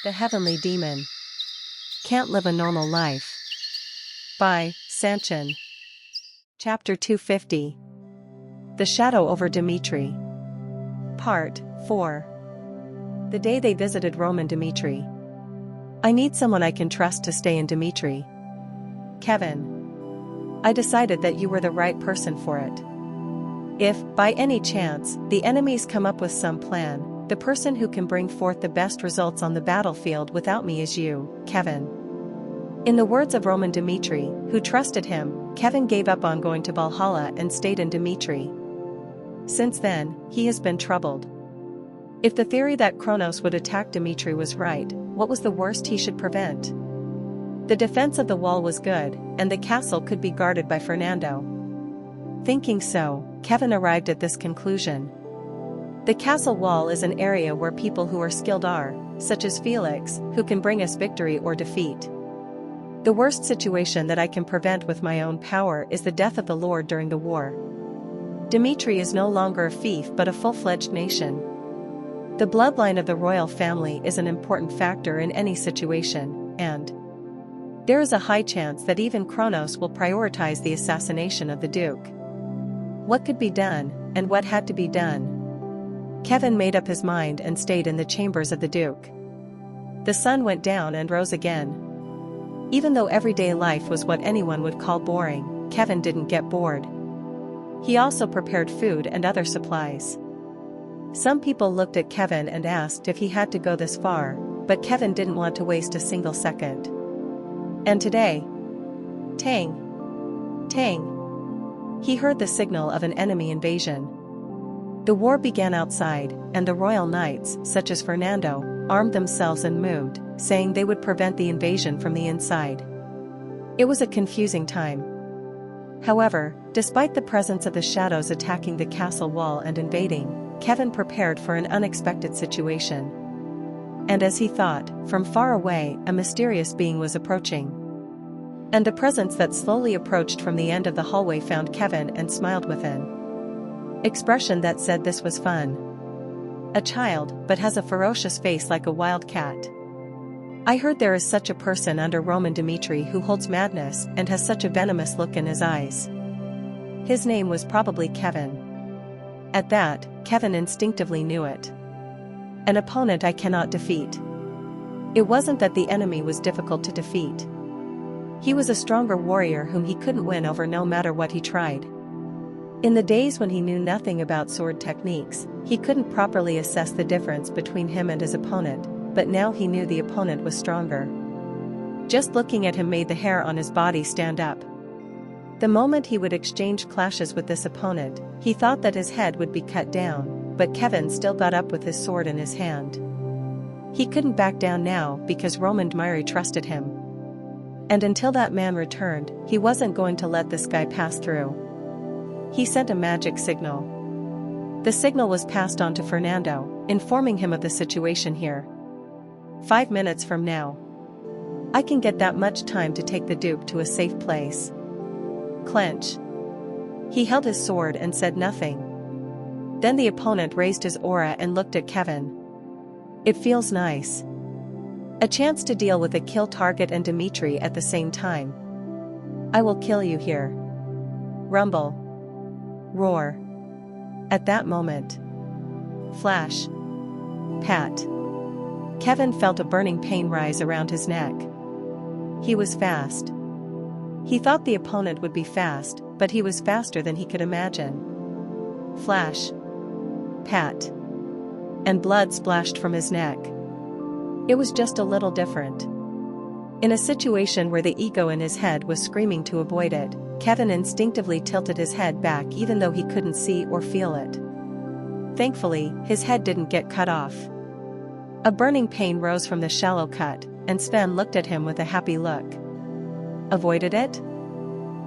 The Heavenly Demon. Can't Live a Normal Life. By Sanchin. Chapter 250. The Shadow over Dmitry. Part 4. The day they visited Roman Dmitry. I need someone I can trust to stay in Dmitry. Kevin. I decided that you were the right person for it. If, by any chance, the enemies come up with some plan, the person who can bring forth the best results on the battlefield without me is you, Kevin. In the words of Roman Dmitry, who trusted him, Kevin gave up on going to Valhalla and stayed in Dmitry. Since then, he has been troubled. If the theory that Kronos would attack Dmitry was right, what was the worst he should prevent? The defense of the wall was good, and the castle could be guarded by Fernando. Thinking so, Kevin arrived at this conclusion. The castle wall is an area where people who are skilled are, such as Felix, who can bring us victory or defeat. The worst situation that I can prevent with my own power is the death of the Lord during the war. Dmitry is no longer a fief but a full-fledged nation. The bloodline of the royal family is an important factor in any situation, and there is a high chance that even Kronos will prioritize the assassination of the Duke. What could be done, and what had to be done? Kevin made up his mind and stayed in the chambers of the Duke. The sun went down and rose again. Even though everyday life was what anyone would call boring, Kevin didn't get bored. He also prepared food and other supplies. Some people looked at Kevin and asked if he had to go this far, but Kevin didn't want to waste a single second. And today, tang, tang, he heard the signal of an enemy invasion. The war began outside, and the royal knights, such as Fernando, armed themselves and moved, saying they would prevent the invasion from the inside. It was a confusing time. However, despite the presence of the shadows attacking the castle wall and invading, Kevin prepared for an unexpected situation. And as he thought, from far away, a mysterious being was approaching. And the presence that slowly approached from the end of the hallway found Kevin and smiled with an expression that said this was fun. A child, but has a ferocious face like a wild cat. I heard there is such a person under Roman Dmitry who holds madness and has such a venomous look in his eyes. His name was probably Kevin. At that, Kevin instinctively knew it. An opponent I cannot defeat. It wasn't that the enemy was difficult to defeat. He was a stronger warrior whom he couldn't win over no matter what he tried. In the days when he knew nothing about sword techniques, he couldn't properly assess the difference between him and his opponent, but now he knew the opponent was stronger. Just looking at him made the hair on his body stand up. The moment he would exchange clashes with this opponent, he thought that his head would be cut down, but Kevin still got up with his sword in his hand. He couldn't back down now because Roman Dmitry trusted him. And until that man returned, he wasn't going to let this guy pass through. He sent a magic signal. The signal was passed on to Fernando, informing him of the situation here. 5 minutes from now. I can get that much time to take the Duke to a safe place. Clench. He held his sword and said nothing. Then the opponent raised his aura and looked at Kevin. It feels nice. A chance to deal with a kill target and Dmitry at the same time. I will kill you here. Rumble. Roar. At that moment. Flash. Pat. Kevin felt a burning pain rise around his neck. He was fast. He thought the opponent would be fast, but he was faster than he could imagine. Flash. Pat. And blood splashed from his neck. It was just a little different. In a situation where the ego in his head was screaming to avoid it, Kevin instinctively tilted his head back even though he couldn't see or feel it. Thankfully, his head didn't get cut off. A burning pain rose from the shallow cut, and Sven looked at him with a happy look. Avoided it?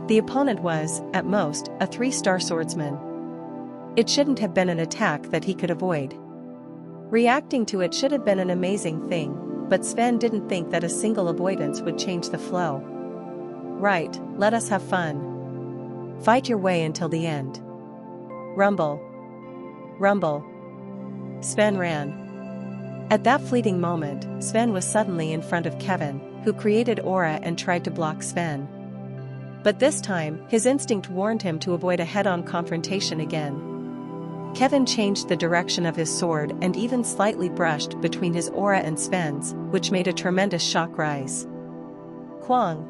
The opponent was, at most, a 3-star swordsman. It shouldn't have been an attack that he could avoid. Reacting to it should have been an amazing thing, but Sven didn't think that a single avoidance would change the flow. Right, let us have fun. Fight your way until the end. Rumble. Rumble. Sven ran. At that fleeting moment, Sven was suddenly in front of Kevin, who created aura and tried to block Sven. But this time, his instinct warned him to avoid a head-on confrontation again. Kevin changed the direction of his sword and even slightly brushed between his aura and Sven's, which made a tremendous shock rise. Quang!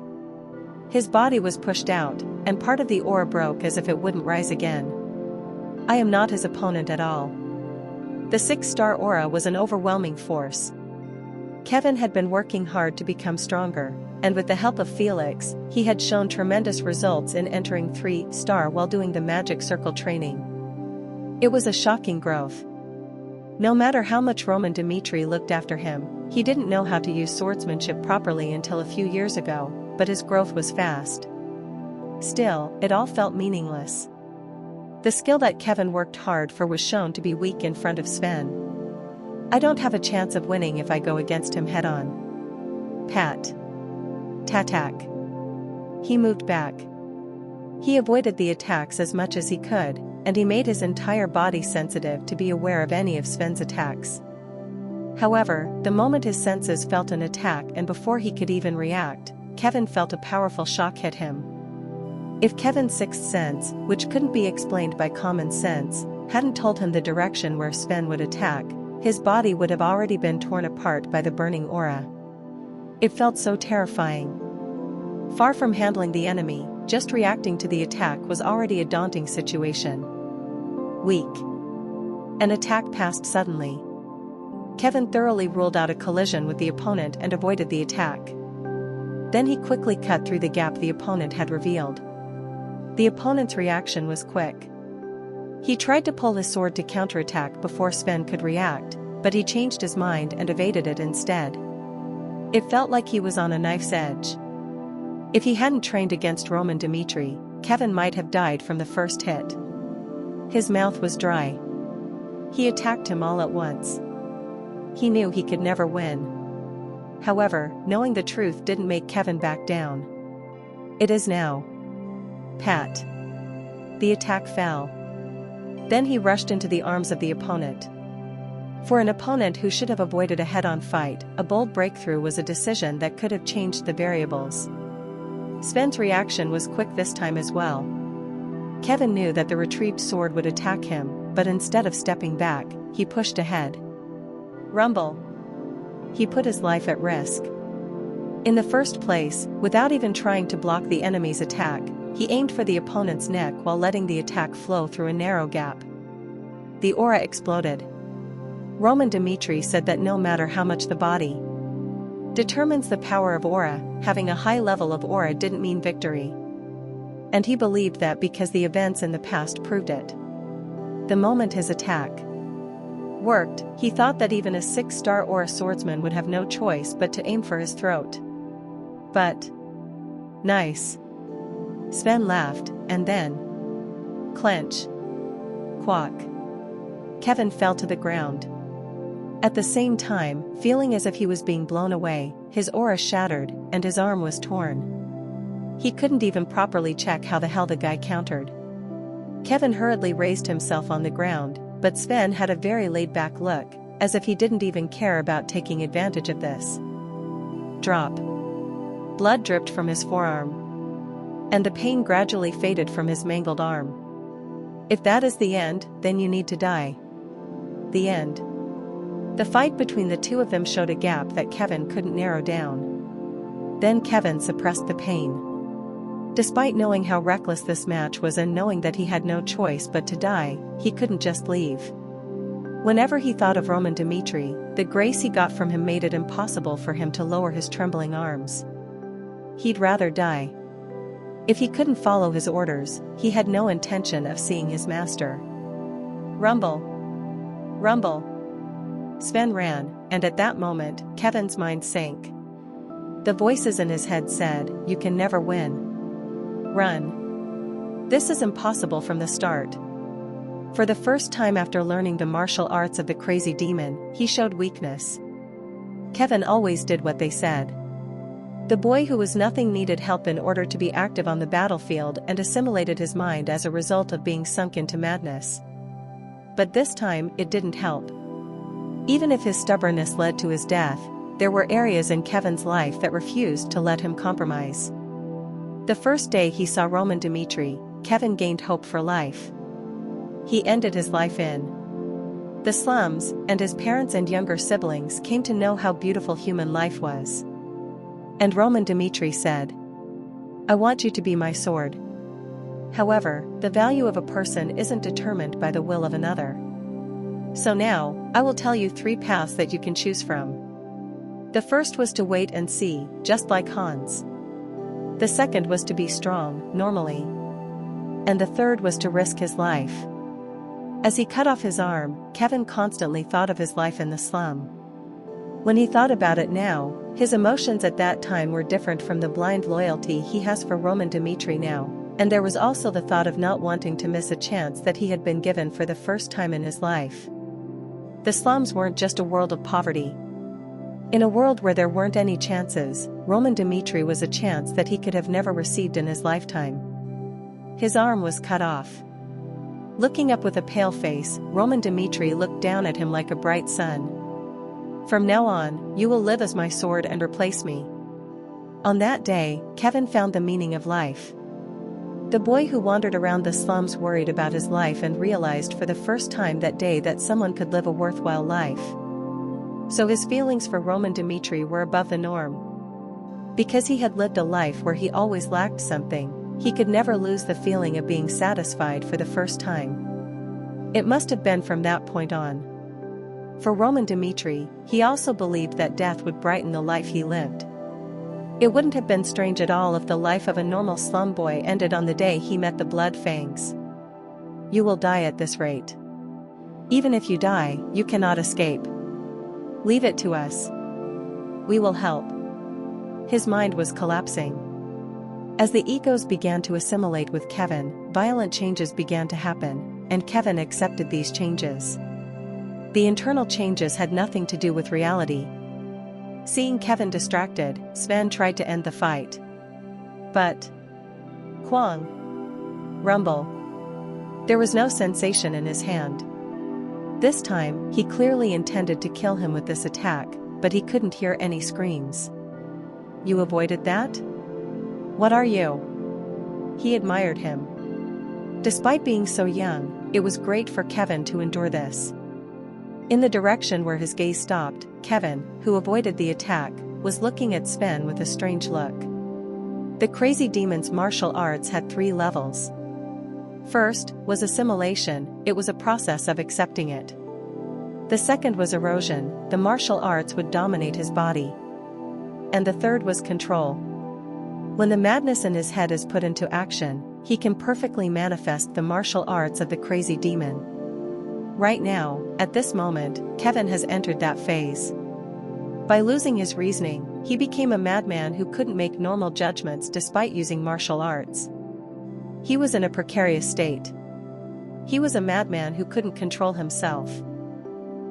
His body was pushed out, and part of the aura broke as if it wouldn't rise again. I am not his opponent at all. The 6-star aura was an overwhelming force. Kevin had been working hard to become stronger, and with the help of Felix, he had shown tremendous results in entering 3-star while doing the magic circle training. It was a shocking growth. No matter how much Roman Dmitry looked after him, he didn't know how to use swordsmanship properly until a few years ago, but his growth was fast. Still, it all felt meaningless. The skill that Kevin worked hard for was shown to be weak in front of Sven. I don't have a chance of winning if I go against him head-on. Pat. Tatak. He moved back. He avoided the attacks as much as he could, and he made his entire body sensitive to be aware of any of Sven's attacks. However, the moment his senses felt an attack and before he could even react, Kevin felt a powerful shock hit him. If Kevin's sixth sense, which couldn't be explained by common sense, hadn't told him the direction where Sven would attack, his body would have already been torn apart by the burning aura. It felt so terrifying. Far from handling the enemy, just reacting to the attack was already a daunting situation. Weak. An attack passed suddenly. Kevin thoroughly ruled out a collision with the opponent and avoided the attack. Then he quickly cut through the gap the opponent had revealed. The opponent's reaction was quick. He tried to pull his sword to counterattack before Sven could react, but he changed his mind and evaded it instead. It felt like he was on a knife's edge. If he hadn't trained against Roman Dmitry, Kevin might have died from the first hit. His mouth was dry. He attacked him all at once. He knew he could never win. However, knowing the truth didn't make Kevin back down. It is now. Pat. The attack fell. Then he rushed into the arms of the opponent. For an opponent who should have avoided a head-on fight, a bold breakthrough was a decision that could have changed the variables. Sven's reaction was quick this time as well. Kevin knew that the retrieved sword would attack him, but instead of stepping back, he pushed ahead. Rumble. He put his life at risk. In the first place, without even trying to block the enemy's attack, he aimed for the opponent's neck while letting the attack flow through a narrow gap. The aura exploded. Roman Dmitry said that no matter how much the body determines the power of aura, having a high level of aura didn't mean victory. And he believed that because the events in the past proved it. The moment his attack worked, he thought that even a 6-star aura swordsman would have no choice but to aim for his throat. But nice. Sven laughed, and then clench. Quack. Kevin fell to the ground. At the same time, feeling as if he was being blown away, his aura shattered, and his arm was torn. He couldn't even properly check how the hell the guy countered. Kevin hurriedly raised himself on the ground, but Sven had a very laid-back look, as if he didn't even care about taking advantage of this. Drop. Blood dripped from his forearm. And the pain gradually faded from his mangled arm. If that is the end, then you need to die. The end. The fight between the two of them showed a gap that Kevin couldn't narrow down. Then Kevin suppressed the pain. Despite knowing how reckless this match was and knowing that he had no choice but to die, he couldn't just leave. Whenever he thought of Roman Dmitry, the grace he got from him made it impossible for him to lower his trembling arms. He'd rather die. If he couldn't follow his orders, he had no intention of seeing his master. Rumble. Rumble. Sven ran, and at that moment, Kevin's mind sank. The voices in his head said, "You can never win. Run. This is impossible from the start." For the first time after learning the martial arts of the crazy demon, he showed weakness. Kevin always did what they said. The boy who was nothing needed help in order to be active on the battlefield and assimilated his mind as a result of being sunk into madness. But this time, it didn't help. Even if his stubbornness led to his death, there were areas in Kevin's life that refused to let him compromise. The first day he saw Roman Dmitry, Kevin gained hope for life. He ended his life in the slums, and his parents and younger siblings came to know how beautiful human life was. And Roman Dmitry said, "I want you to be my sword." However, the value of a person isn't determined by the will of another. So now, I will tell you 3 paths that you can choose from. The first was to wait and see, just like Hans. The second was to be strong, normally. And the third was to risk his life. As he cut off his arm, Kevin constantly thought of his life in the slum. When he thought about it now, his emotions at that time were different from the blind loyalty he has for Roman Dmitry now, and there was also the thought of not wanting to miss a chance that he had been given for the first time in his life. The slums weren't just a world of poverty. In a world where there weren't any chances, Roman Dmitry was a chance that he could have never received in his lifetime. His arm was cut off. Looking up with a pale face, Roman Dmitry looked down at him like a bright sun. "From now on, you will live as my sword and replace me." On that day, Kevin found the meaning of life. The boy who wandered around the slums worried about his life and realized for the first time that day that someone could live a worthwhile life. So his feelings for Roman Dmitry were above the norm. Because he had lived a life where he always lacked something, he could never lose the feeling of being satisfied for the first time. It must have been from that point on. For Roman Dmitry, he also believed that death would brighten the life he lived. It wouldn't have been strange at all if the life of a normal slum boy ended on the day he met the blood fangs. "You will die at this rate. Even if you die, you cannot escape. Leave it to us. We will help." His mind was collapsing. As the egos began to assimilate with Kevin, violent changes began to happen, and Kevin accepted these changes. The internal changes had nothing to do with reality. Seeing Kevin distracted, Sven tried to end the fight. But Kwang! Rumble! There was no sensation in his hand. This time, he clearly intended to kill him with this attack, but he couldn't hear any screams. "You avoided that? What are you?" He admired him. Despite being so young, it was great for Kevin to endure this. In the direction where his gaze stopped, Kevin, who avoided the attack, was looking at Sven with a strange look. The Crazy Demon's martial arts had 3 levels. First was assimilation, it was a process of accepting it. The second was erosion, the martial arts would dominate his body. And the third was control. When the madness in his head is put into action, he can perfectly manifest the martial arts of the Crazy Demon. Right now, at this moment, Kevin has entered that phase. By losing his reasoning, he became a madman who couldn't make normal judgments despite using martial arts. He was in a precarious state. He was a madman who couldn't control himself.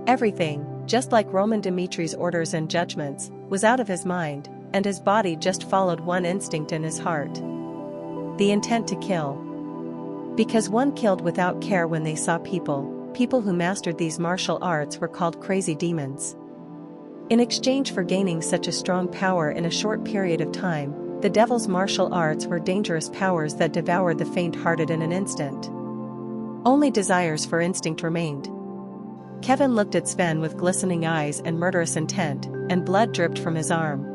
Everything, just like Roman Dmitry's orders and judgments, was out of his mind, and his body just followed one instinct in his heart. The intent to kill. Because one killed without care when they saw people who mastered these martial arts were called crazy demons. In exchange for gaining such a strong power in a short period of time, the devil's martial arts were dangerous powers that devoured the faint-hearted in an instant. Only desires for instinct remained. Kevin looked at Sven with glistening eyes and murderous intent, and blood dripped from his arm.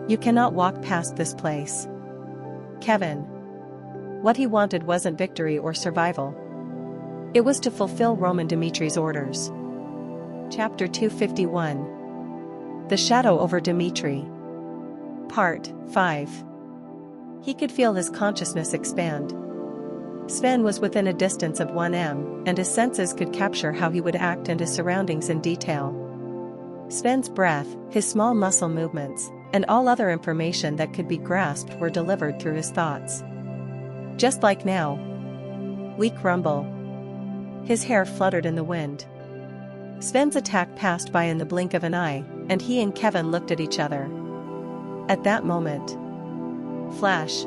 "You cannot walk past this place." Kevin. What he wanted wasn't victory or survival. It was to fulfill Roman Dmitry's orders. Chapter 251. The Shadow over Dmitry. Part 5. He could feel his consciousness expand. Sven was within a distance of 1 m, and his senses could capture how he would act and his surroundings in detail. Sven's breath, his small muscle movements, and all other information that could be grasped were delivered through his thoughts. Just like now. Weak rumble. His hair fluttered in the wind. Sven's attack passed by in the blink of an eye, and he and Kevin looked at each other. At that moment. Flash.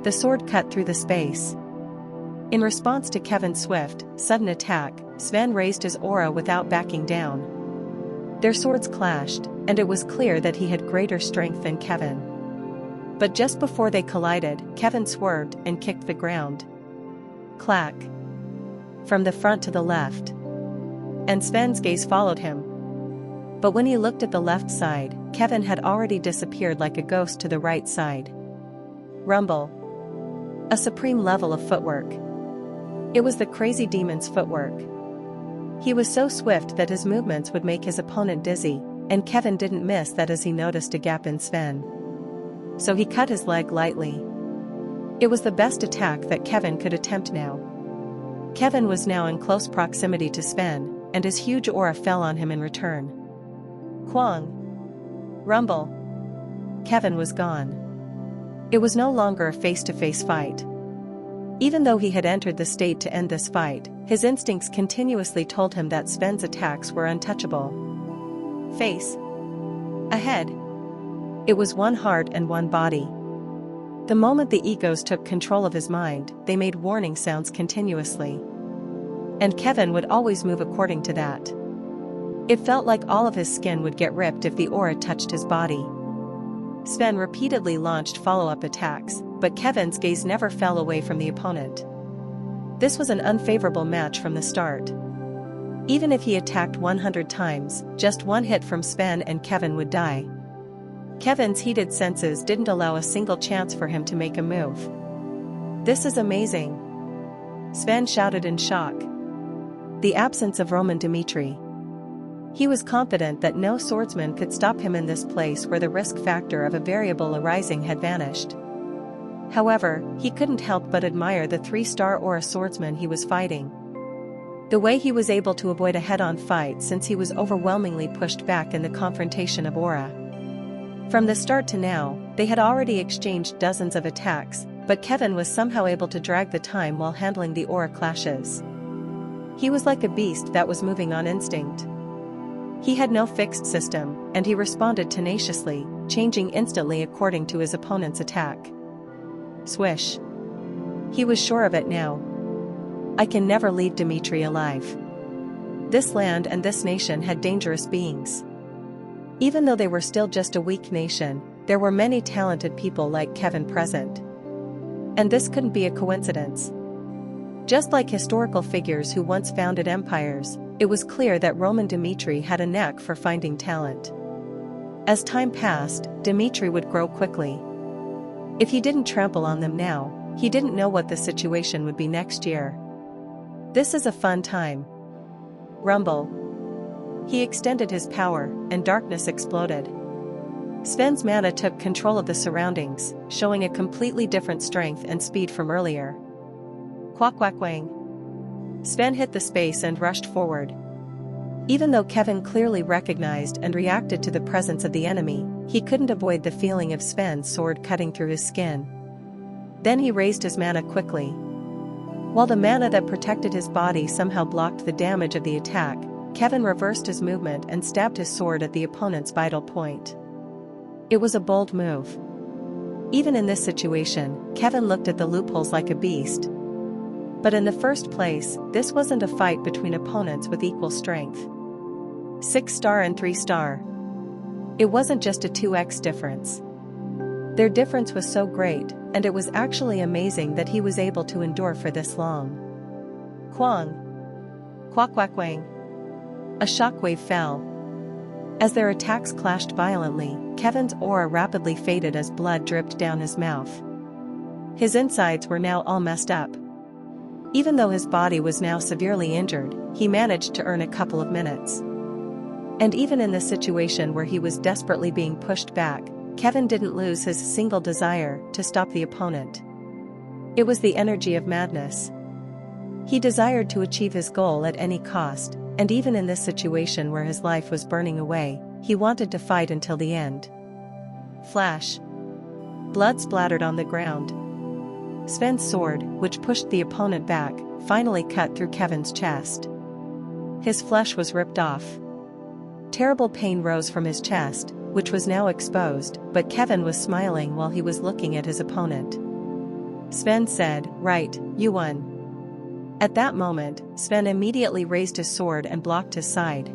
The sword cut through the space. In response to Kevin's swift, sudden attack, Sven raised his aura without backing down. Their swords clashed, and it was clear that he had greater strength than Kevin. But just before they collided, Kevin swerved and kicked the ground. Clack. From the front to the left. And Sven's gaze followed him. But when he looked at the left side, Kevin had already disappeared like a ghost to the right side. Rumble. A supreme level of footwork. It was the crazy demon's footwork. He was so swift that his movements would make his opponent dizzy, and Kevin didn't miss that as he noticed a gap in Sven. So he cut his leg lightly. It was the best attack that Kevin could attempt now. Kevin was now in close proximity to Sven, and his huge aura fell on him in return. Quang. Rumble. Kevin was gone. It was no longer a face-to-face fight. Even though he had entered the state to end this fight, his instincts continuously told him that Sven's attacks were untouchable. Face. Ahead. It was one heart and one body. The moment the egos took control of his mind, they made warning sounds continuously. And Kevin would always move according to that. It felt like all of his skin would get ripped if the aura touched his body. Sven repeatedly launched follow-up attacks, but Kevin's gaze never fell away from the opponent. This was an unfavorable match from the start. Even if he attacked 100 times, just one hit from Sven and Kevin would die. Kevin's heated senses didn't allow a single chance for him to make a move. This is amazing. Sven shouted in shock. The absence of Roman Dmitry. He was confident that no swordsman could stop him in this place where the risk factor of a variable arising had vanished. However, he couldn't help but admire the 3-star aura swordsman he was fighting. The way he was able to avoid a head-on fight since he was overwhelmingly pushed back in the confrontation of aura. From the start to now, they had already exchanged dozens of attacks, but Kevin was somehow able to drag the time while handling the aura clashes. He was like a beast that was moving on instinct. He had no fixed system, and he responded tenaciously, changing instantly according to his opponent's attack. Swish. He was sure of it now. I can never leave Dmitry alive. This land and this nation had dangerous beings. Even though they were still just a weak nation, there were many talented people like Kevin present. And this couldn't be a coincidence. Just like historical figures who once founded empires, it was clear that Roman Dmitry had a knack for finding talent. As time passed, Dmitry would grow quickly. If he didn't trample on them now, he didn't know what the situation would be next year. This is a fun time. Rumble. He extended his power, and darkness exploded. Sven's mana took control of the surroundings, showing a completely different strength and speed from earlier. Quack quack wang. Sven hit the space and rushed forward. Even though Kevin clearly recognized and reacted to the presence of the enemy, he couldn't avoid the feeling of Sven's sword cutting through his skin. Then he raised his mana quickly. While the mana that protected his body somehow blocked the damage of the attack, Kevin reversed his movement and stabbed his sword at the opponent's vital point. It was a bold move. Even in this situation, Kevin looked at the loopholes like a beast. But in the first place, this wasn't a fight between opponents with equal strength. 6-star and 3-star. It wasn't just a 2x difference. Their difference was so great, and it was actually amazing that he was able to endure for this long. Quang. Quack quack wang. A shockwave fell. As their attacks clashed violently, Kevin's aura rapidly faded as blood dripped down his mouth. His insides were now all messed up. Even though his body was now severely injured, he managed to earn a couple of minutes. And even in the situation where he was desperately being pushed back, Kevin didn't lose his single desire to stop the opponent. It was the energy of madness. He desired to achieve his goal at any cost, and even in this situation where his life was burning away, he wanted to fight until the end. Flash. Blood splattered on the ground. Sven's sword, which pushed the opponent back, finally cut through Kevin's chest. His flesh was ripped off. Terrible pain rose from his chest, which was now exposed, but Kevin was smiling while he was looking at his opponent. Sven said, "Right, you won. At that moment, Sven immediately raised his sword and blocked his side.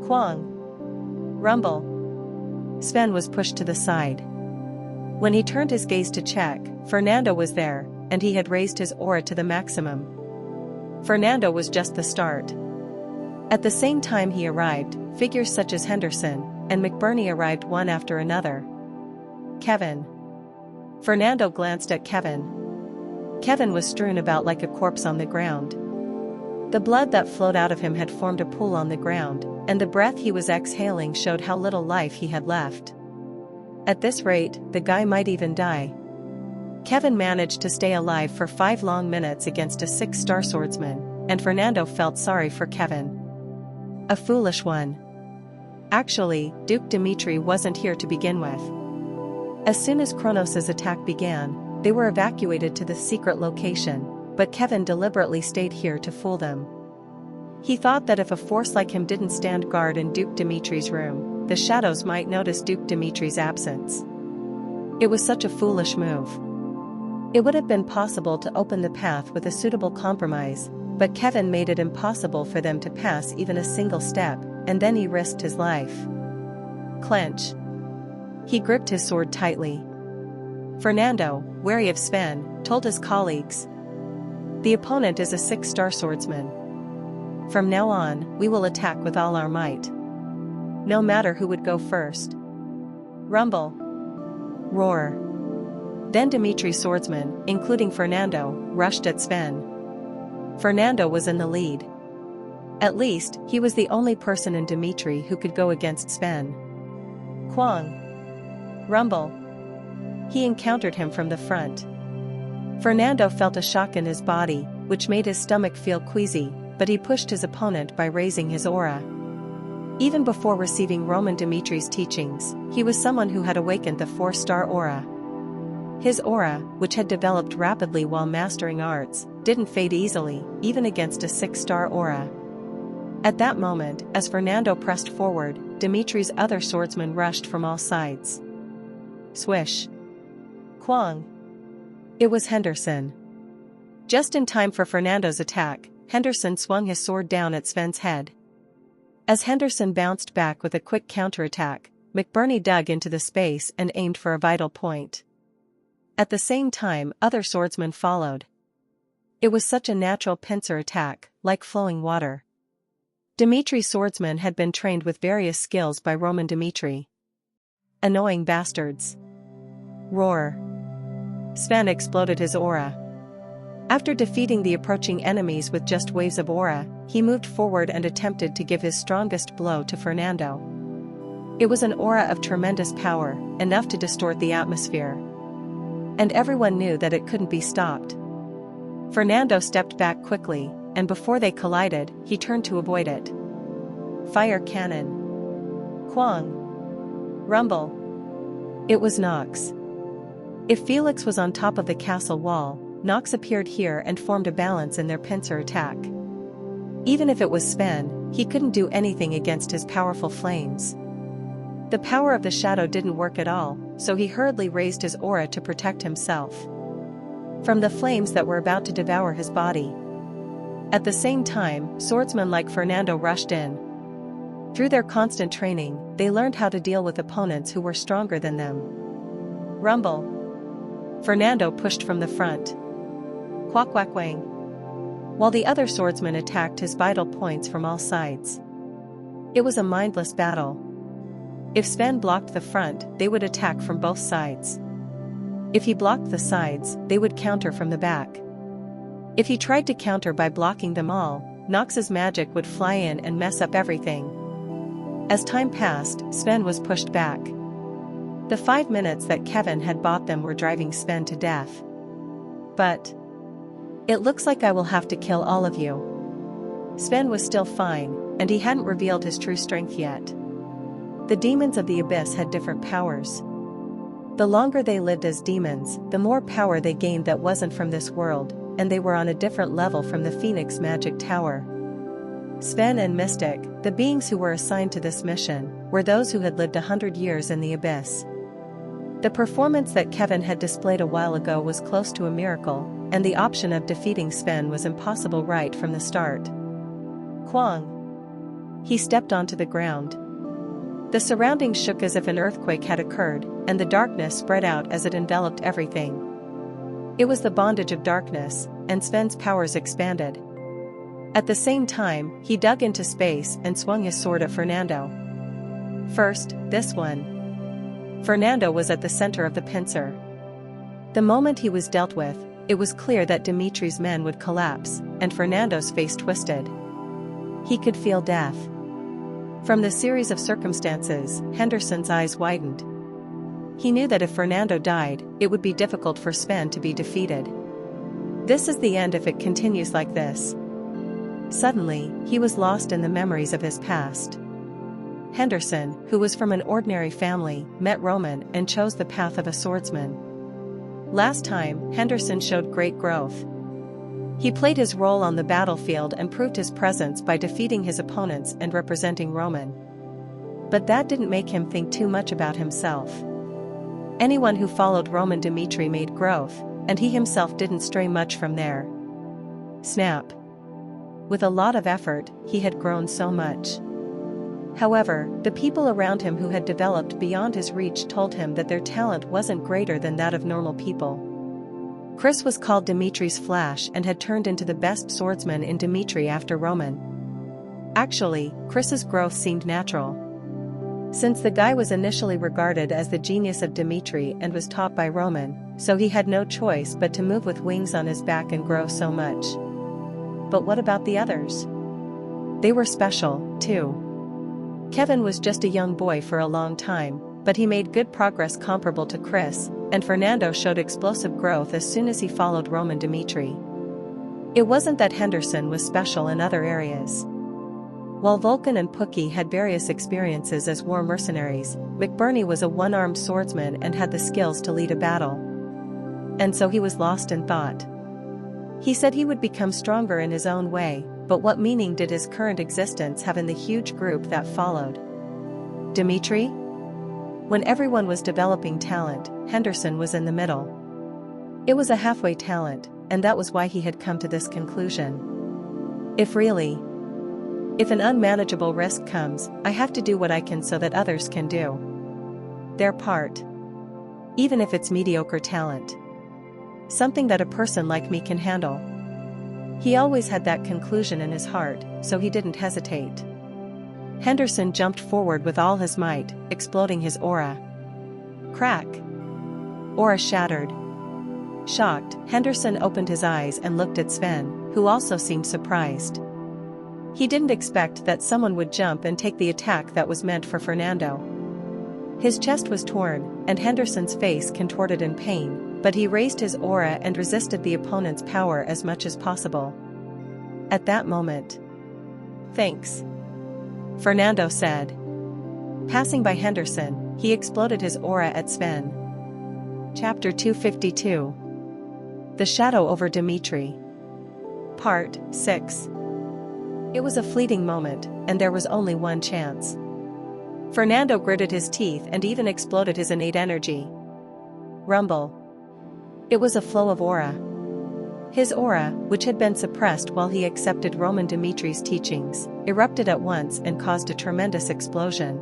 Quang! Rumble! Sven was pushed to the side. When he turned his gaze to check, Fernando was there, and he had raised his aura to the maximum. Fernando was just the start. At the same time he arrived, figures such as Henderson and McBurney arrived one after another. Kevin. Fernando glanced at Kevin. Kevin was strewn about like a corpse on the ground. The blood that flowed out of him had formed a pool on the ground, and the breath he was exhaling showed how little life he had left. At this rate, the guy might even die. Kevin managed to stay alive for 5 long minutes against a 6-star swordsman, and Fernando felt sorry for Kevin. A foolish one. Actually, Duke Dmitry wasn't here to begin with. As soon as Kronos' attack began, they were evacuated to the secret location, but Kevin deliberately stayed here to fool them. He thought that if a force like him didn't stand guard in Duke Dmitry's room, the shadows might notice Duke Dmitry's absence. It was such a foolish move. It would have been possible to open the path with a suitable compromise, but Kevin made it impossible for them to pass even a single step, and then he risked his life. Clench. He gripped his sword tightly. Fernando, wary of Sven, told his colleagues. The opponent is a 6-star swordsman. From now on, we will attack with all our might. No matter who would go first. Rumble. Roar. Then Dmitry's swordsmen, including Fernando, rushed at Sven. Fernando was in the lead. At least, he was the only person in Dmitry who could go against Sven. Quang. Rumble. He encountered him from the front. Fernando felt a shock in his body, which made his stomach feel queasy, but he pushed his opponent by raising his aura. Even before receiving Roman Dmitry's teachings, he was someone who had awakened the 4-star aura. His aura, which had developed rapidly while mastering arts, didn't fade easily, even against a 6-star aura. At that moment, as Fernando pressed forward, Dmitry's other swordsmen rushed from all sides. Swish. Quang. It was Henderson. Just in time for Fernando's attack, Henderson swung his sword down at Sven's head. As Henderson bounced back with a quick counterattack, McBurney dug into the space and aimed for a vital point. At the same time, other swordsmen followed. It was such a natural pincer attack, like flowing water. Dmitry's swordsmen had been trained with various skills by Roman Dmitry. Annoying bastards. Roar. Sven exploded his aura. After defeating the approaching enemies with just waves of aura, he moved forward and attempted to give his strongest blow to Fernando. It was an aura of tremendous power, enough to distort the atmosphere. And everyone knew that it couldn't be stopped. Fernando stepped back quickly, and before they collided, he turned to avoid it. Fire cannon. Quang. Rumble. It was Nox. If Felix was on top of the castle wall, Nox appeared here and formed a balance in their pincer attack. Even if it was Sven, he couldn't do anything against his powerful flames. The power of the shadow didn't work at all, so he hurriedly raised his aura to protect himself from the flames that were about to devour his body. At the same time, swordsmen like Fernando rushed in. Through their constant training, they learned how to deal with opponents who were stronger than them. Rumble. Fernando pushed from the front. Quack quack wang. While the other swordsmen attacked his vital points from all sides. It was a mindless battle. If Sven blocked the front, they would attack from both sides. If he blocked the sides, they would counter from the back. If he tried to counter by blocking them all, Nox's magic would fly in and mess up everything. As time passed, Sven was pushed back. The 5 minutes that Kevin had bought them were driving Sven to death. But it looks like I will have to kill all of you. Sven was still fine, and he hadn't revealed his true strength yet. The demons of the abyss had different powers. The longer they lived as demons, the more power they gained that wasn't from this world, and they were on a different level from the Phoenix Magic Tower. Sven and Mystic, the beings who were assigned to this mission, were those who had lived 100 years in the abyss. The performance that Kevin had displayed a while ago was close to a miracle, and the option of defeating Sven was impossible right from the start. Quang! He stepped onto the ground. The surroundings shook as if an earthquake had occurred, and the darkness spread out as it enveloped everything. It was the bondage of darkness, and Sven's powers expanded. At the same time, he dug into space and swung his sword at Fernando. First, this one. Fernando was at the center of the pincer. The moment he was dealt with, it was clear that Dmitry's men would collapse, and Fernando's face twisted. He could feel death. From the series of circumstances, Henderson's eyes widened. He knew that if Fernando died, it would be difficult for Sven to be defeated. This is the end if it continues like this. Suddenly, he was lost in the memories of his past. Henderson, who was from an ordinary family, met Roman and chose the path of a swordsman. Last time, Henderson showed great growth. He played his role on the battlefield and proved his presence by defeating his opponents and representing Roman. But that didn't make him think too much about himself. Anyone who followed Roman Dmitry made growth, and he himself didn't stray much from there. Snap. With a lot of effort, he had grown so much. However, the people around him who had developed beyond his reach told him that their talent wasn't greater than that of normal people. Chris was called Dmitry's Flash and had turned into the best swordsman in Dmitry after Roman. Actually, Chris's growth seemed natural. Since the guy was initially regarded as the genius of Dmitry and was taught by Roman, so he had no choice but to move with wings on his back and grow so much. But what about the others? They were special, too. Kevin was just a young boy for a long time, but he made good progress comparable to Chris, and Fernando showed explosive growth as soon as he followed Roman Dmitry. It wasn't that Henderson was special in other areas. While Vulcan and Pookie had various experiences as war mercenaries, McBurney was a one-armed swordsman and had the skills to lead a battle. And so he was lost in thought. He said he would become stronger in his own way, but what meaning did his current existence have in the huge group that followed? Dmitry? When everyone was developing talent, Henderson was in the middle. It was a halfway talent, and that was why he had come to this conclusion. If an unmanageable risk comes, I have to do what I can so that others can do their part. Even if it's mediocre talent. Something that a person like me can handle. He always had that conclusion in his heart, so he didn't hesitate. Henderson jumped forward with all his might, exploding his aura. Crack! Aura shattered. Shocked, Henderson opened his eyes and looked at Sven, who also seemed surprised. He didn't expect that someone would jump and take the attack that was meant for Fernando. His chest was torn, and Henderson's face contorted in pain, but he raised his aura and resisted the opponent's power as much as possible. At that moment, "Thanks," Fernando said. Passing by Henderson, he exploded his aura at Sven. Chapter 252. The Shadow over Dmitry. Part 6. It was a fleeting moment, and there was only one chance. Fernando gritted his teeth and even exploded his innate energy. Rumble. It was a flow of aura. His aura, which had been suppressed while he accepted Roman Dmitry's teachings, erupted at once and caused a tremendous explosion.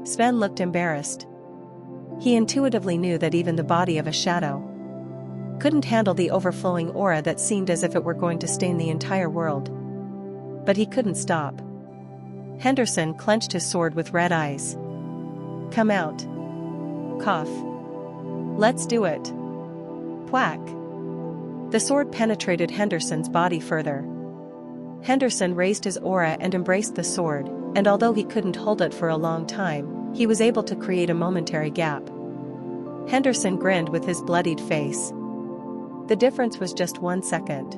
Sven looked embarrassed. He intuitively knew that even the body of a shadow couldn't handle the overflowing aura that seemed as if it were going to stain the entire world. But he couldn't stop. Henderson clenched his sword with red eyes. "Come out." Cough. "Let's do it." Whack. The sword penetrated Henderson's body further. Henderson raised his aura and embraced the sword, and although he couldn't hold it for a long time, he was able to create a momentary gap. Henderson grinned with his bloodied face. The difference was just 1 second.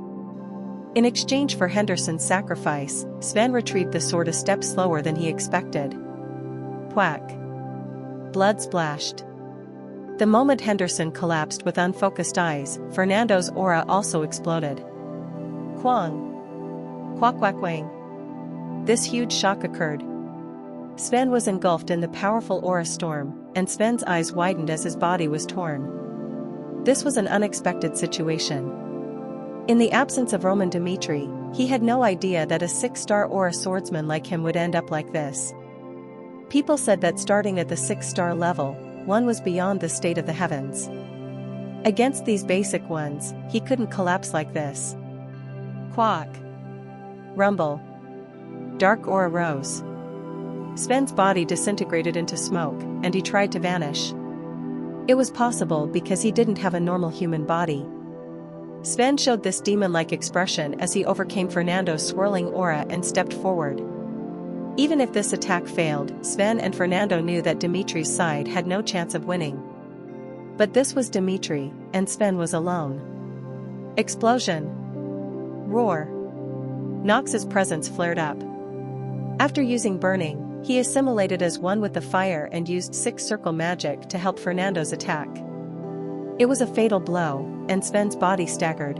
In exchange for Henderson's sacrifice, Sven retrieved the sword a step slower than he expected. Whack. Blood splashed. The moment Henderson collapsed with unfocused eyes, Fernando's aura also exploded. Quang. Quack quack wang. This huge shock occurred. Sven was engulfed in the powerful aura storm, and Sven's eyes widened as his body was torn. This was an unexpected situation. In the absence of Roman Dmitry, he had no idea that a 6-star aura swordsman like him would end up like this. People said that starting at the 6-star level, one was beyond the state of the heavens. Against these basic ones, he couldn't collapse like this. Quack. Rumble. Dark aura rose. Sven's body disintegrated into smoke, and he tried to vanish. It was possible because he didn't have a normal human body. Sven showed this demon-like expression as he overcame Fernando's swirling aura and stepped forward. Even if this attack failed, Sven and Fernando knew that Dmitry's side had no chance of winning. But this was Dmitry, and Sven was alone. Explosion. Roar. Nox's presence flared up. After using burning, he assimilated as one with the fire and used 6-circle magic to help Fernando's attack. It was a fatal blow, and Sven's body staggered.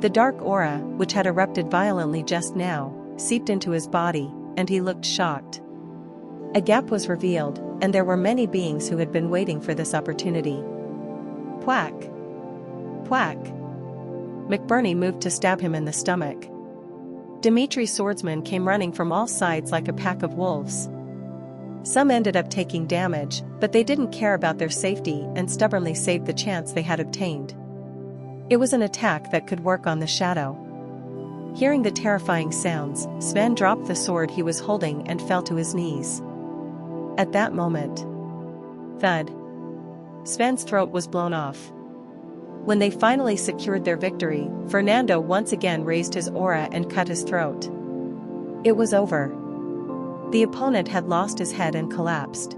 The dark aura, which had erupted violently just now, seeped into his body, and he looked shocked. A gap was revealed, and there were many beings who had been waiting for this opportunity. Whack! Whack! McBurney moved to stab him in the stomach. Dmitry's swordsmen came running from all sides like a pack of wolves. Some ended up taking damage, but they didn't care about their safety and stubbornly saved the chance they had obtained. It was an attack that could work on the shadow. Hearing the terrifying sounds, Sven dropped the sword he was holding and fell to his knees. At that moment, thud. Sven's throat was blown off. When they finally secured their victory, Fernando once again raised his aura and cut his throat. It was over. The opponent had lost his head and collapsed.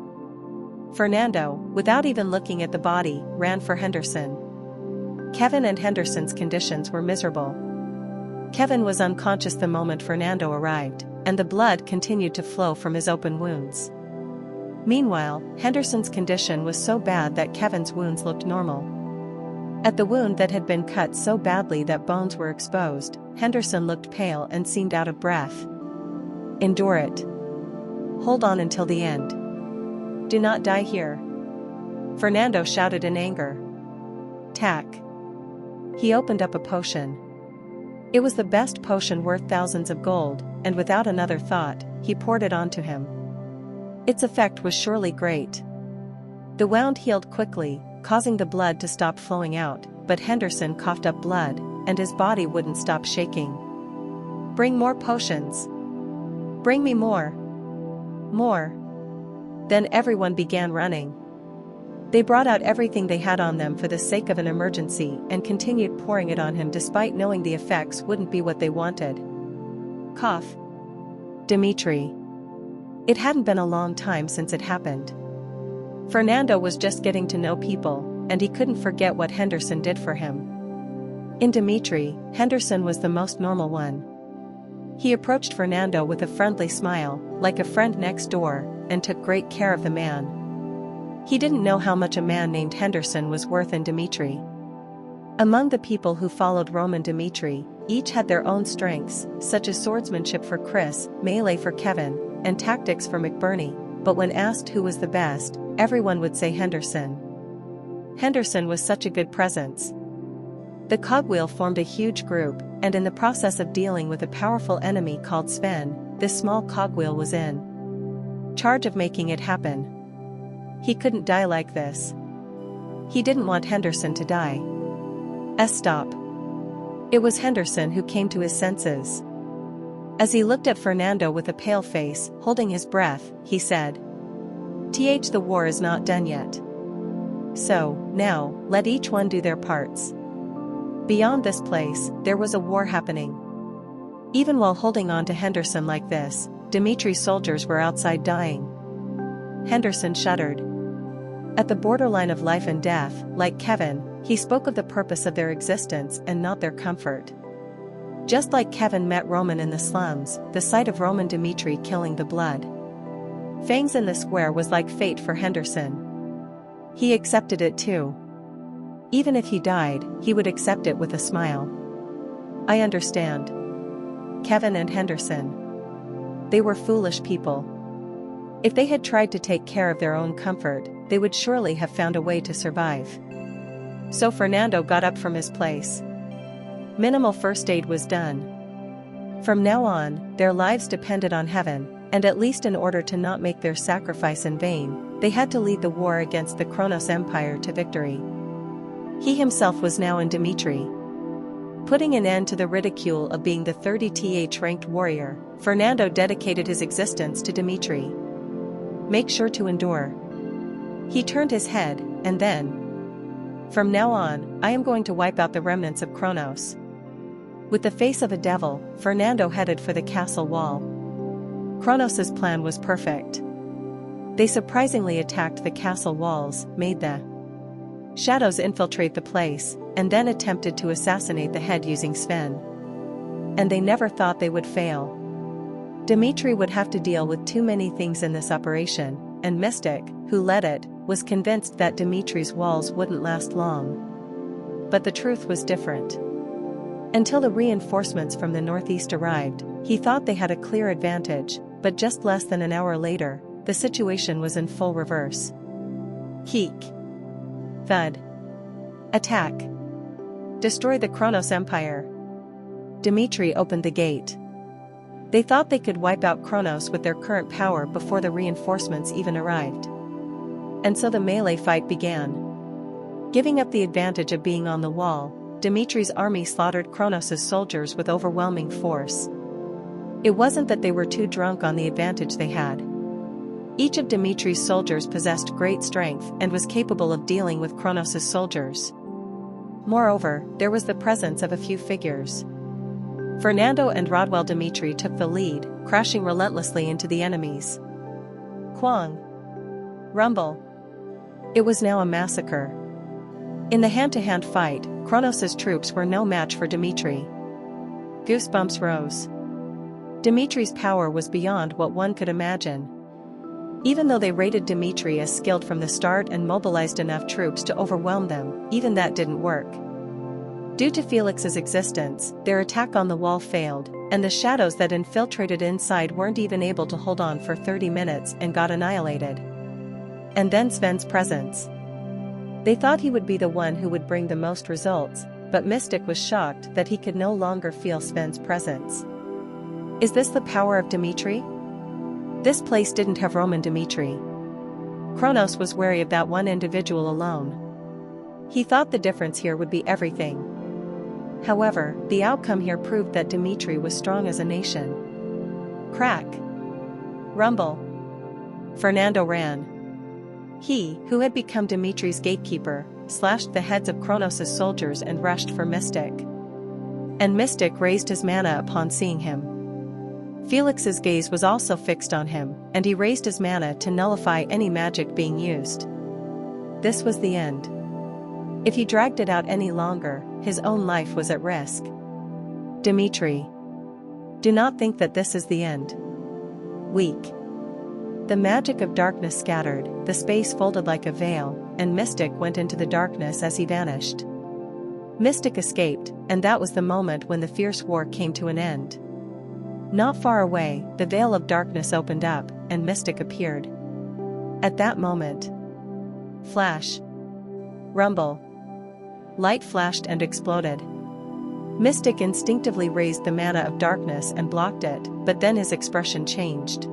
Fernando, without even looking at the body, ran for Henderson. Kevin and Henderson's conditions were miserable. Kevin was unconscious the moment Fernando arrived, and the blood continued to flow from his open wounds. Meanwhile, Henderson's condition was so bad that Kevin's wounds looked normal. At the wound that had been cut so badly that bones were exposed, Henderson looked pale and seemed out of breath. Endure it. Hold on until the end. Do not die here. Fernando shouted in anger. Tack. He opened up a potion. It was the best potion worth thousands of gold, and without another thought, he poured it onto him. Its effect was surely great. The wound healed quickly, causing the blood to stop flowing out, but Henderson coughed up blood, and his body wouldn't stop shaking. Bring more potions. Bring me more. More. Then everyone began running. They brought out everything they had on them for the sake of an emergency and continued pouring it on him despite knowing the effects wouldn't be what they wanted. Cough. Dmitry. It hadn't been a long time since it happened. Fernando was just getting to know people, and he couldn't forget what Henderson did for him. In Dmitry, Henderson was the most normal one. He approached Fernando with a friendly smile, like a friend next door, and took great care of the man. He didn't know how much a man named Henderson was worth in Dmitry. Among the people who followed Roman Dmitry, each had their own strengths, such as swordsmanship for Chris, melee for Kevin, and tactics for McBurney, but when asked who was the best, everyone would say Henderson. Henderson was such a good presence. The cogwheel formed a huge group, and in the process of dealing with a powerful enemy called Sven, this small cogwheel was in charge of making it happen. He couldn't die like this. He didn't want Henderson to die. Stop. It was Henderson who came to his senses. As he looked at Fernando with a pale face, holding his breath, he said, The war is not done yet. So, now, let each one do their parts. Beyond this place, there was a war happening. Even while holding on to Henderson like this, Dmitry's soldiers were outside dying. Henderson shuddered. At the borderline of life and death, like Kevin, he spoke of the purpose of their existence and not their comfort. Just like Kevin met Roman in the slums, the sight of Roman Dmitry killing the blood fangs in the square was like fate for Henderson. He accepted it too. Even if he died, he would accept it with a smile. I understand. Kevin and Henderson. They were foolish people. If they had tried to take care of their own comfort, they would surely have found a way to survive. So Fernando got up from his place. Minimal first aid was done. From now on, their lives depended on heaven, and at least in order to not make their sacrifice in vain, they had to lead the war against the Kronos Empire to victory. He himself was now in Dmitry. Putting an end to the ridicule of being the 30th ranked warrior, Fernando dedicated his existence to Dmitry. Make sure to endure. He turned his head, and then, from now on, I am going to wipe out the remnants of Kronos. With the face of a devil, Fernando headed for the castle wall. Kronos's plan was perfect. They surprisingly attacked the castle walls, made the shadows infiltrate the place, and then attempted to assassinate the head using Sven. And they never thought they would fail. Dmitry would have to deal with too many things in this operation, and Mystic, who led it, was convinced that Dmitry's walls wouldn't last long. But the truth was different. Until the reinforcements from the northeast arrived, he thought they had a clear advantage, but just less than an hour later, the situation was in full reverse. Heek. Thud. Attack. Destroy the Kronos Empire. Dmitry opened the gate. They thought they could wipe out Kronos with their current power before the reinforcements even arrived. And so the melee fight began. Giving up the advantage of being on the wall, Dmitry's army slaughtered Kronos' soldiers with overwhelming force. It wasn't that they were too drunk on the advantage they had. Each of Dmitry's soldiers possessed great strength and was capable of dealing with Kronos' soldiers. Moreover, there was the presence of a few figures. Fernando and Rodwell. Dmitry took the lead, crashing relentlessly into the enemies. Quang. Rumble. It was now a massacre. In the hand-to-hand fight, Kronos' troops were no match for Dmitry. Goosebumps rose. Dmitry's power was beyond what one could imagine. Even though they rated Dmitry as skilled from the start and mobilized enough troops to overwhelm them, even that didn't work. Due to Felix's existence, their attack on the wall failed, and the shadows that infiltrated inside weren't even able to hold on for 30 minutes and got annihilated. And then Sven's presence. They thought he would be the one who would bring the most results, but Mystic was shocked that he could no longer feel Sven's presence. Is this the power of Dmitry? This place didn't have Roman Dmitry. Kronos was wary of that one individual alone. He thought the difference here would be everything. However, the outcome here proved that Dmitry was strong as a nation. Crack. Rumble. Fernando ran. He, who had become Dmitry's gatekeeper, slashed the heads of Kronos' soldiers and rushed for Mystic. And Mystic raised his mana upon seeing him. Felix's gaze was also fixed on him, and he raised his mana to nullify any magic being used. This was the end. If he dragged it out any longer, his own life was at risk. Dmitry. Do not think that this is the end. Weak. The magic of darkness scattered, the space folded like a veil, and Mystic went into the darkness as he vanished. Mystic escaped, and that was the moment when the fierce war came to an end. Not far away, the veil of darkness opened up, and Mystic appeared. At that moment. Flash. Rumble. Light flashed and exploded. Mystic instinctively raised the mana of darkness and blocked it, but then his expression changed.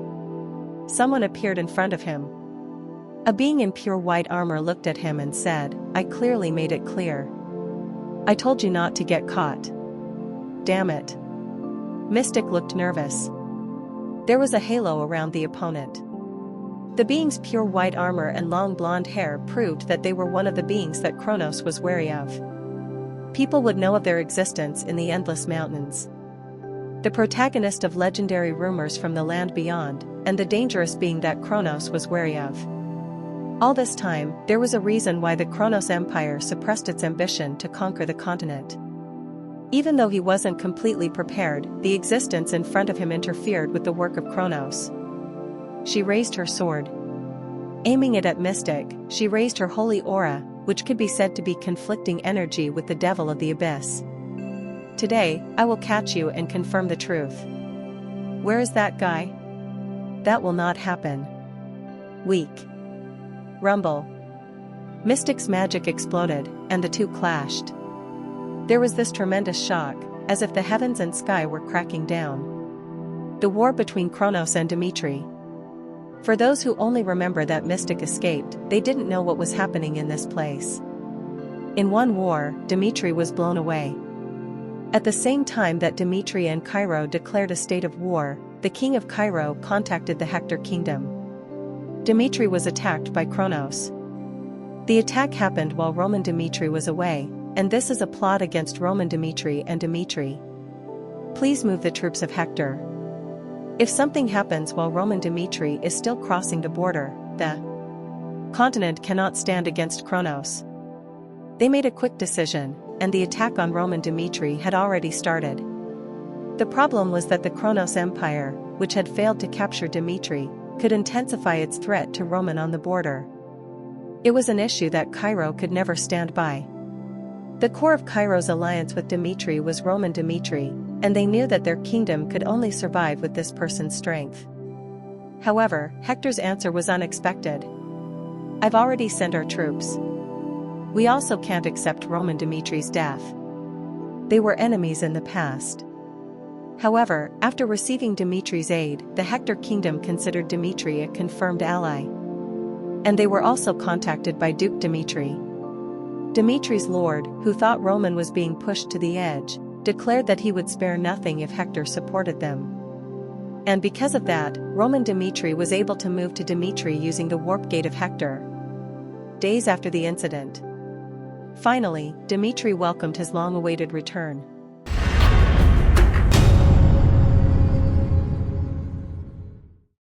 Someone appeared in front of him. A being in pure white armor looked at him and said, "I clearly made it clear. I told you not to get caught. Damn it." Mystic looked nervous. There was a halo around the opponent. The being's pure white armor and long blonde hair proved that they were one of the beings that Kronos was wary of. People would know of their existence in the endless mountains. The protagonist of legendary rumors from the land beyond, and the dangerous being that Kronos was wary of. All this time, there was a reason why the Kronos Empire suppressed its ambition to conquer the continent. Even though he wasn't completely prepared, the existence in front of him interfered with the work of Kronos. She raised her sword. Aiming it at Mystic, she raised her holy aura, which could be said to be conflicting energy with the devil of the abyss. Today, I will catch you and confirm the truth. Where is that guy? That will not happen. Weak. Rumble. Mystic's magic exploded, and the two clashed. There was this tremendous shock, as if the heavens and sky were cracking down. The war between Kronos and Dmitry. For those who only remember that Mystic escaped, they didn't know what was happening in this place. In one war, Dmitry was blown away. At the same time that Dmitry and Cairo declared a state of war, the king of Cairo contacted the Hector kingdom. Dmitry was attacked by Kronos. The attack happened while Roman Dmitry was away, and this is a plot against Roman Dmitry and Dmitry. Please move the troops of Hector. If something happens while Roman Dmitry is still crossing the border, the continent cannot stand against Kronos. They made a quick decision, and the attack on Roman Dmitry had already started. The problem was that the Kronos Empire, which had failed to capture Dmitry, could intensify its threat to Roman on the border. It was an issue that Cairo could never stand by. The core of Cairo's alliance with Dmitry was Roman Dmitry, and they knew that their kingdom could only survive with this person's strength. However, Hector's answer was unexpected. I've already sent our troops. We also can't accept Roman Dmitry's death. They were enemies in the past. However, after receiving Dmitry's aid, the Hector kingdom considered Dmitry a confirmed ally. And they were also contacted by Duke Dmitry. Dmitry's lord, who thought Roman was being pushed to the edge, declared that he would spare nothing if Hector supported them. And because of that, Roman Dmitry was able to move to Dmitry using the warp gate of Hector. Days after the incident. Finally, Dmitry welcomed his long-awaited return.